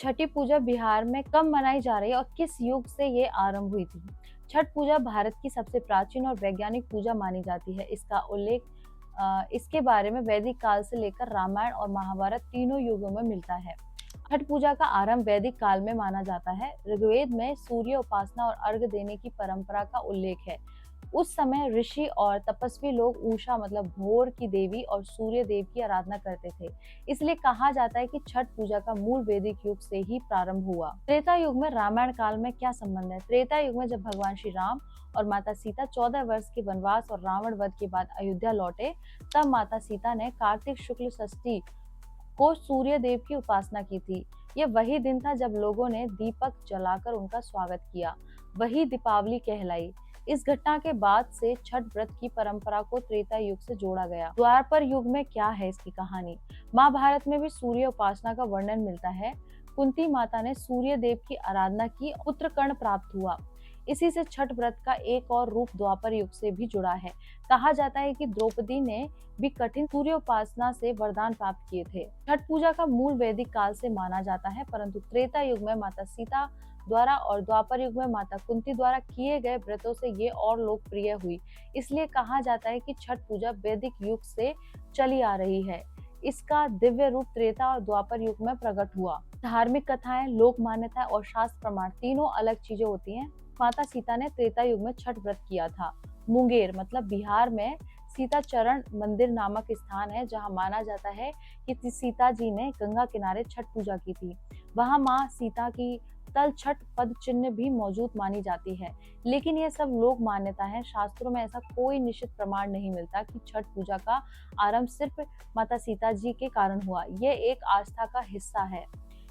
छठी पूजा बिहार में कब मनाई जा रही है और किस युग से ये आरंभ हुई थी? छठ पूजा भारत की सबसे प्राचीन और वैज्ञानिक पूजा मानी जाती है। इसका उल्लेख इसके बारे में वैदिक काल से लेकर रामायण और महाभारत तीनों युगों में मिलता है। छठ पूजा का आरंभ वैदिक काल में माना जाता है। ऋग्वेद में सूर्य उपासना और अर्घ देने की परंपरा का उल्लेख है। उस समय ऋषि और तपस्वी लोग उषा मतलब भोर की देवी और सूर्य देव की आराधना करते थे। इसलिए कहा जाता है कि छठ पूजा का मूल वैदिक युग से ही प्रारंभ हुआ। त्रेता युग में रामायण काल में क्या संबंध है? त्रेता युग में जब भगवान श्री राम और माता सीता 14 वर्ष के वनवास और रावण वध के बाद अयोध्या लौटे, तब माता सीता ने कार्तिक शुक्ल षष्ठी को सूर्य देव की उपासना की थी। यह वही दिन था जब लोगों ने दीपक जलाकर उनका स्वागत किया। वही दीपावली कहलाई। इस घटना के बाद से छठ व्रत की परंपरा को त्रेता युग से जोड़ा गया। द्वापर युग में क्या है इसकी कहानी? महाभारत में भी सूर्य उपासना का वर्णन मिलता है। कुंती माता ने सूर्य देव की आराधना की, पुत्र कर्ण प्राप्त हुआ। इसी से छठ व्रत का एक और रूप द्वापर युग से भी जुड़ा है। कहा जाता है कि द्रौपदी ने भी कठिन सूर्य उपासना से वरदान प्राप्त किए थे। छठ पूजा का मूल वैदिक काल से माना जाता है, परंतु त्रेता युग में माता सीता द्वारा और द्वापर युग में माता कुंती द्वारा किए गए व्रतों से ये और लोकप्रिय हुई। इसलिए कहा जाता है कि छठ पूजा वैदिक युग से चली आ रही है। इसका दिव्य रूप त्रेता और द्वापर युग में प्रकट हुआ। धार्मिक कथाएं, लोक मान्यता और शास्त्र प्रमाण तीनों अलग चीजें होती हैं। माता सीता ने त्रेता युग में छठ व्रत किया था। मुंगेर मतलब बिहार में सीता चरण मंदिर नामक स्थान है, जहां माना जाता है कि सीता जी ने गंगा किनारे छठ पूजा की थी। वहां मां सीता की तल छठ पद चिन्ह भी मौजूद मानी जाती है। लेकिन ये सब लोक मान्यता है। शास्त्रों में ऐसा कोई निश्चित प्रमाण नहीं मिलता कि छठ पूजा का आरंभ सिर्फ माता सीता जी के कारण हुआ। ये एक आस्था का हिस्सा है।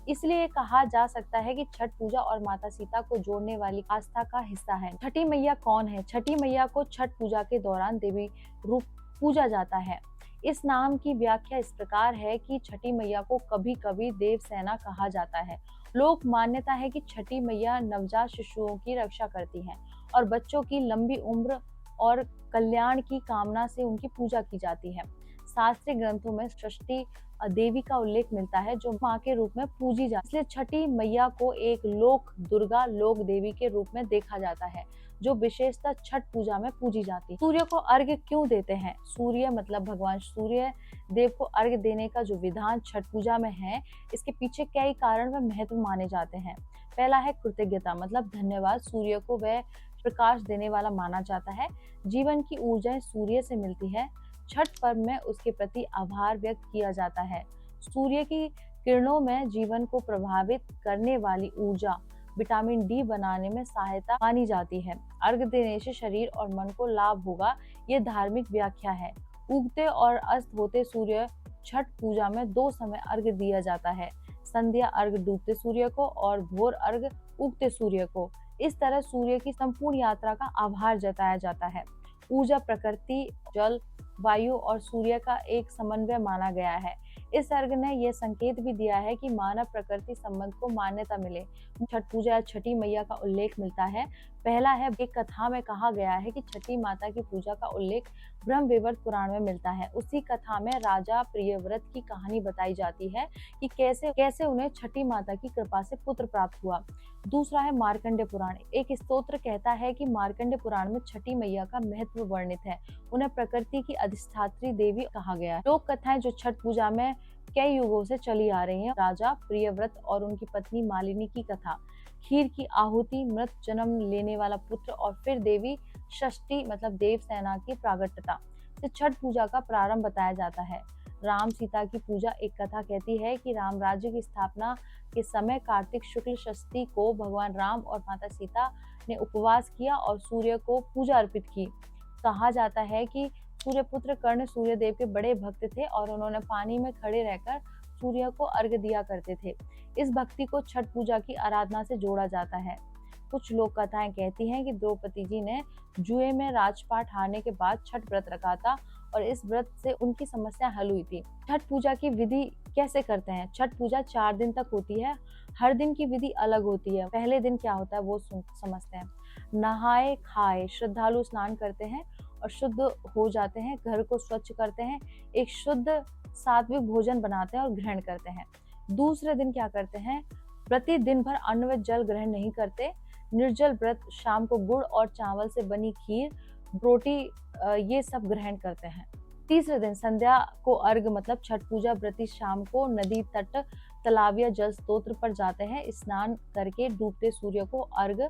इसलिए कहा जा सकता है कि छठ पूजा और माता सीता को जोड़ने वाली आस्था का हिस्सा है। छठी मैया कौन है? छठी मैया को छठ पूजा के दौरान देवी रूप पूजा जाता है। इस नाम की व्याख्या इस प्रकार है कि छठी मैया को कभी कभी देवसेना कहा जाता है। लोक मान्यता है कि छठी मैया नवजात शिशुओं की रक्षा करती हैं और बच्चों की लंबी उम्र और कल्याण की कामना से उनकी पूजा की जाती है। शास्त्रीय ग्रंथों में षष्ठी देवी का उल्लेख मिलता है, जो मां के रूप में पूजी जाती है। इसलिए छठी मैया को एक लोक दुर्गा लोक देवी के रूप में देखा जाता है, जो विशेषतः छठ पूजा में पूजी जाती है। सूर्य को अर्घ्य क्यों देते हैं? सूर्य मतलब भगवान सूर्य देव को अर्घ्य देने का जो विधान छठ पूजा में है, इसके पीछे कई कारण व महत्व माने जाते हैं। पहला है कृतज्ञता मतलब धन्यवाद। सूर्य को वह प्रकाश देने वाला माना जाता है। जीवन की ऊर्जा सूर्य से मिलती है। छठ पर्व में उसके प्रति आभार व्यक्त किया जाता है। सूर्य की किरणों में जीवन को प्रभावित करने वाली ऊर्जा विटामिन डी बनाने में सहायता मानी जाती है। अर्घ देने से शरीर और मन को लाभ होगा, ये धार्मिक व्याख्या है। उगते और अस्त होते सूर्य छठ पूजा में दो समय अर्घ दिया जाता है। संध्या अर्घ डूबते सूर्य को और भोर अर्घ उगते सूर्य को। इस तरह सूर्य की संपूर्ण यात्रा का आभार जताया जाता है। ऊर्जा प्रकृति, जल, वायु और सूर्य का एक समन्वय माना गया है। इस अर्घ ने यह संकेत भी दिया है कि मानव प्रकृति संबंध को मान्यता मिले। छठ पूजा या छठी मैया का उल्लेख मिलता है। पहला है, एक कथा में कहा गया है कि छठी माता की पूजा का उल्लेख ब्रह्मवैवर्त पुराण में मिलता है। उसी कथा में राजा प्रियव्रत की कहानी बताई जाती है कि कैसे कैसे उन्हें छठी माता की कृपा से पुत्र प्राप्त हुआ। दूसरा है मार्कंडेय पुराण। एक स्तोत्र कहता है कि मार्कंडेय पुराण में छठी मैया का महत्व वर्णित है। उन्हें प्रकृति की अधिष्ठात्री देवी कहा गया है। लोक कथाएं जो छठ पूजा में कई युगों से चली आ रही हैं। राजा प्रियव्रत और उनकी पत्नी मालिनी की कथा, खीर की आहुति, मृत जन्म लेने वाला पुत्र और फिर देवी षष्ठी मतलब देवसेना की प्रागट्यता से छठ पूजा का प्रारंभ बताया जाता है। राम सीता की पूजा। एक कथा कहती है कि राम राज्य की स्थापना के समय कार्तिक शुक्ल षष्ठी को भगवान राम और माता सीता ने उपवास किया और सूर्य को पूजा अर्पित की। कहा जाता है कि सूर्यपुत्र कर्ण सूर्य देव के बड़े भक्त थे और उन्होंने पानी में खड़े रहकर सूर्य को अर्घ्य दिया करते थे। इस भक्ति को छठ पूजा की आराधना से जोड़ा जाता है। कुछ लोक कथाएं कहती हैं कि द्रौपदी जी ने जुए में राजपाट हारने के बाद छठ व्रत रखा था और इस व्रत से उनकी समस्या हल हुई थी। छठ पूजा की विधि कैसे करते हैं? छठ पूजा 4 दिन तक होती है। हर दिन की विधि अलग होती है। पहले दिन क्या होता है वो समझते हैं। नहाए खाए श्रद्धालु स्नान करते हैं और शुद्ध हो जाते हैं। घर को स्वच्छ करते हैं। एक शुद्ध सात्विक भोजन बनाते हैं और ग्रहण करते हैं। दूसरे दिन क्या करते हैं? व्रती दिन भर अन्न व जल ग्रहण नहीं करते। निर्जल व्रत शाम को गुड़ और चावल से बनी खीर, रोटी ये सब ग्रहण करते हैं। तीसरे दिन संध्या को अर्घ मतलब छठ पूजा व्रती शाम को नदी तट, तालाब या जल स्रोत पर जाते हैं। स्नान करके डूबते सूर्य को अर्घ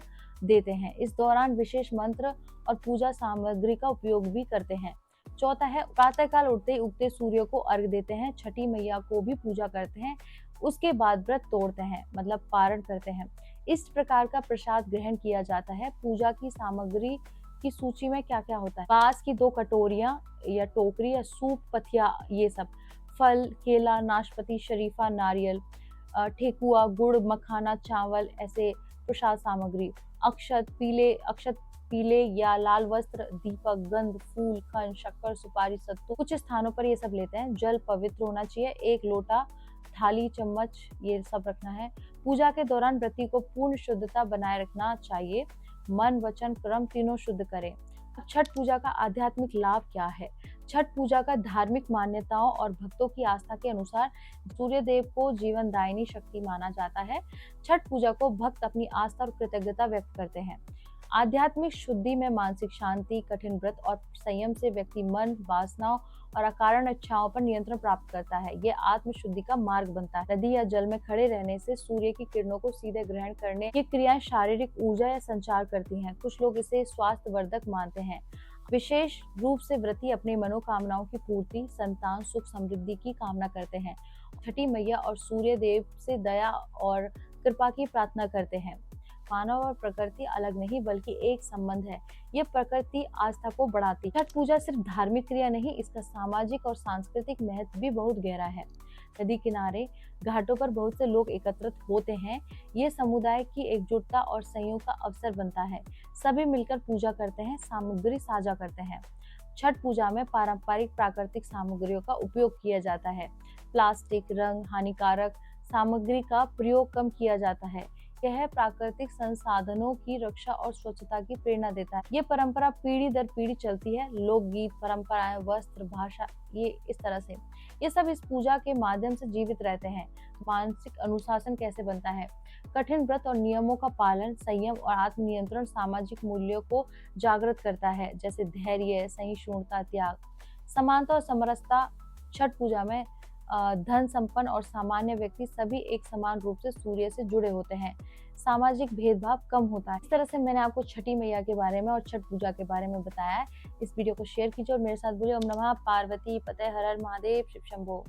देते हैं। इस दौरान विशेष मंत्र और पूजा सामग्री का उपयोग भी करते हैं। चौथा है प्रातःकाल उठते ही उगते सूर्य को अर्घ देते हैं। छठी मैया को भी पूजा करते हैं। उसके बाद व्रत तोड़ते हैं मतलब पारण करते हैं। इस प्रकार का प्रसाद ग्रहण किया जाता है। पूजा की सामग्री की सूची में क्या क्या होता है? बांस की 2 कटोरियां या टोकरी या सूप पथिया, ये सब फल, केला, नाशपाती, शरीफा, नारियल, ठेकुआ, गुड़, मखाना, चावल, ऐसे प्रसाद सामग्री। अक्षत पीले या लाल वस्त्र, दीपक, गंध, फूल, खंड, शक्कर, सुपारी, सत्तू। कुछ स्थानों पर ये सब लेते हैं। जल पवित्र होना चाहिए। 1 लोटा, थाली, चम्मच ये सब रखना है। पूजा के दौरान व्रती को पूर्ण शुद्धता बनाए रखना चाहिए। मन, वचन, कर्म तीनों शुद्ध करें। अब छठ पूजा का आध्यात्मिक लाभ क्या है? छठ पूजा का धार्मिक मान्यताओं और भक्तों की आस्था के अनुसार सूर्य देव को जीवनदायिनी शक्ति माना जाता है। छठ पूजा को भक्त अपनी आस्था और कृतज्ञता व्यक्त करते हैं। आध्यात्मिक शुद्धि में मानसिक शांति, कठिन व्रत और संयम से व्यक्ति मन, वासनाओं और अकारण इच्छाओं पर नियंत्रण प्राप्त करता है। यह आत्म शुद्धि का मार्ग बनता है। नदी या जल में खड़े रहने से सूर्य की किरणों को सीधे ग्रहण करने की क्रियाएं शारीरिक ऊर्जा या संचार करती हैं। कुछ लोग इसे स्वास्थ्यवर्धक मानते हैं। विशेष रूप से व्रती अपनी मनोकामनाओं की पूर्ति, संतान, सुख, समृद्धि की कामना करते हैं। छठी मैया और सूर्य देव से दया और कृपा की प्रार्थना करते हैं। मानव और प्रकृति अलग नहीं बल्कि एक संबंध है। यह प्रकृति आस्था को बढ़ाती है। छठ पूजा सिर्फ धार्मिक क्रिया नहीं, इसका सामाजिक और सांस्कृतिक महत्व भी बहुत गहरा है। नदी किनारे, घाटों पर बहुत से लोग एकत्रित होते हैं। ये समुदाय की एकजुटता और संयोग का अवसर बनता है। सभी मिलकर पूजा करते हैं, सामग्री साझा करते हैं। छठ पूजा में पारंपरिक प्राकृतिक सामग्रियों का उपयोग किया जाता है। प्लास्टिक, रंग, हानिकारक सामग्री का प्रयोग कम किया जाता है। यह प्राकृतिक संसाधनों की रक्षा और स्वच्छता की प्रेरणा देता है। ये परंपरा पीढ़ी दर पीढ़ी चलती है। लोकगीत, परंपराएं, वस्त्र, भाषा, ये इस तरह से ये सब इस पूजा के माध्यम से जीवित रहते हैं। मानसिक अनुशासन कैसे बनता है? कठिन व्रत और नियमों का पालन, संयम और आत्मनियंत्रण सामाजिक मूल्यों को जागृत करता है, जैसे धैर्य, सहिष्णुता, त्याग, समानता और समरसता। छठ पूजा में धन संपन्न और सामान्य व्यक्ति सभी एक समान रूप से सूर्य से जुड़े होते हैं। सामाजिक भेदभाव कम होता है। इस तरह से मैंने आपको छठी मैया के बारे में और छठ पूजा के बारे में बताया है। इस वीडियो को शेयर कीजिए और मेरे साथ बोलिए ओम नमः पार्वती पते हर हर महादेव शिव शंभो।